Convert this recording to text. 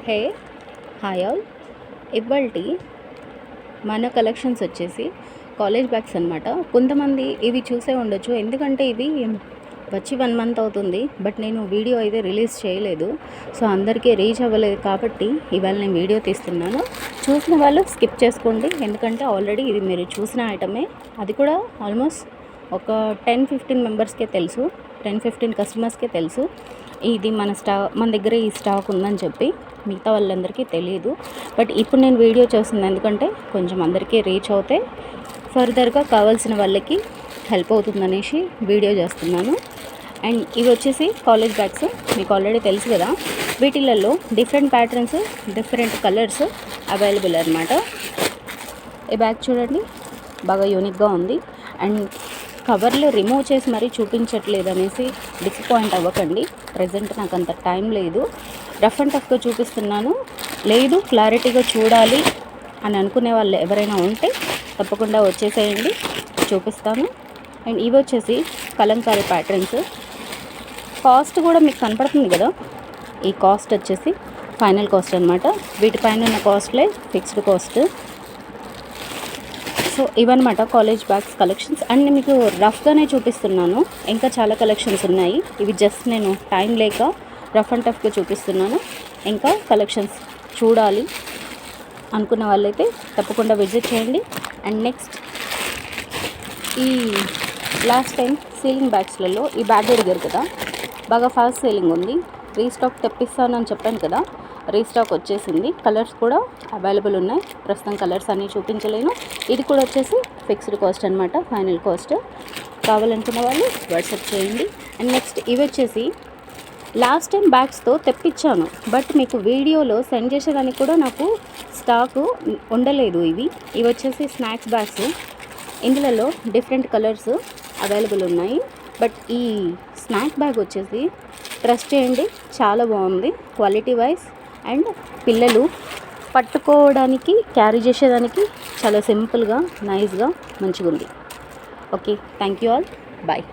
Hey hi all. ఇవాల్టి మన collections వచ్చేసి కాలేజ్ బ్యాగ్స్ అనమాట. కొంతమంది ఇవి చూసే ఉండొచ్చు, ఎందుకంటే ఇవి వచ్చి 1 మంత్ అవుతుంది, బట్ నేను వీడియో అయితే రిలీజ్ చేయలేదు. సో అందరికీ రీచ్ అవ్వలేదు కాబట్టి ఇవాళ నేను వీడియో తీస్తున్నాను. చూసిన వాళ్ళు స్కిప్ చేసుకోండి, ఎందుకంటే ఆల్రెడీ ఇది మీరు చూసిన ఐటమే. అది కూడా ఆల్మోస్ట్ ఒక 10-15 మెంబర్స్కే తెలుసు, 10-15 కస్టమర్స్కే తెలుసు ఇది మన దగ్గర ఈ స్టాక్ ఉందని చెప్పి. మిగతా వాళ్ళందరికీ తెలియదు, బట్ ఇప్పుడు నేను వీడియో చేస్తుంది ఎందుకంటే కొంచెం అందరికీ రీచ్ అవుతే ఫర్దర్గా కావాల్సిన వాళ్ళకి హెల్ప్ అవుతుందనేసి వీడియో చేస్తున్నాను. అండ్ ఇవి వచ్చేసి కాలేజ్ బ్యాగ్స్, మీకు ఆల్రెడీ తెలుసు కదా. వీటిలలో different patterns, different colours available అనమాట. ఈ బ్యాగ్ చూడండి, బాగా యూనిక్గా ఉంది. అండ్ కవర్లు రిమూవ్ చేసి మరీ చూపించట్లేదు అనేసి డిసప్పాయింట్ అవ్వకండి. ప్రజెంట్ నాకు అంత టైం లేదు, రఫ్ అండ్ టఫ్గా చూపిస్తున్నాను. లేదు క్లారిటీగా చూడాలి అని అనుకునే వాళ్ళు ఎవరైనా ఉంటే తప్పకుండా వచ్చేసేయండి, చూపిస్తాను. అండ్ ఇవి వచ్చేసి కలంకారీ ప్యాటర్న్స్. కాస్ట్ కూడా మీకు కనపడుతుంది కదా, ఈ కాస్ట్ వచ్చేసి ఫైనల్ కాస్ట్ అనమాట. వీటిపైన ఉన్న కాస్ట్లే ఫిక్స్డ్ కాస్ట్. సో ఇవన్నమాట కాలేజ్ బ్యాగ్స్ కలెక్షన్స్. అండ్ మీకు రఫ్గానే చూపిస్తున్నాను, ఇంకా చాలా కలెక్షన్స్ ఉన్నాయి. ఇవి జస్ట్ నేను టైం లేక రఫ్ అండ్ టఫ్గా చూపిస్తున్నాను. ఇంకా కలెక్షన్స్ చూడాలి అనుకున్న వాళ్ళైతే తప్పకుండా విజిట్ చేయండి. అండ్ నెక్స్ట్ ఈ లాస్ట్ టైం సీలింగ్ బ్యాగ్స్లలో ఈ బ్యాగ్ అడిగారు కదా, బాగా ఫాస్ట్ సేలింగ్ ఉంది. రీస్టాక్ తెప్పిస్తానని చెప్పాను కదా, రీస్టాక్ వచ్చేసింది. కలర్స్ కూడా అవైలబుల్ ఉన్నాయి. ప్రస్తుతం కలర్స్ అన్నీ చూపించలేను. ఇది కూడా వచ్చేసి ఫిక్స్డ్ కాస్ట్ అనమాట, ఫైనల్ కాస్ట్. కావాలనుకున్న వాళ్ళు వాట్సాప్ చేయండి. అండ్ నెక్స్ట్ ఇవి వచ్చేసి లాస్ట్ టైం బ్యాగ్స్తో తెప్పించాను, బట్ మీకు వీడియోలో సెండ్ చేసేదానికి కూడా నాకు స్టాకు ఉండలేదు. ఇవి వచ్చేసి స్నాక్స్ బ్యాగ్స్. ఇందులో డిఫరెంట్ కలర్స్ అవైలబుల్ ఉన్నాయి. బట్ ఈ స్నాక్ బ్యాగ్ వచ్చేసి ట్రస్ట్ చేయండి, చాలా బాగుంది క్వాలిటీ వైజ్. అండ్ పిల్లలు పట్టుకోవడానికి, క్యారీ చేసేదానికి చాలా సింపుల్గా, నైస్గా, మంచిగా ఉంది. Okay, thank you all, bye.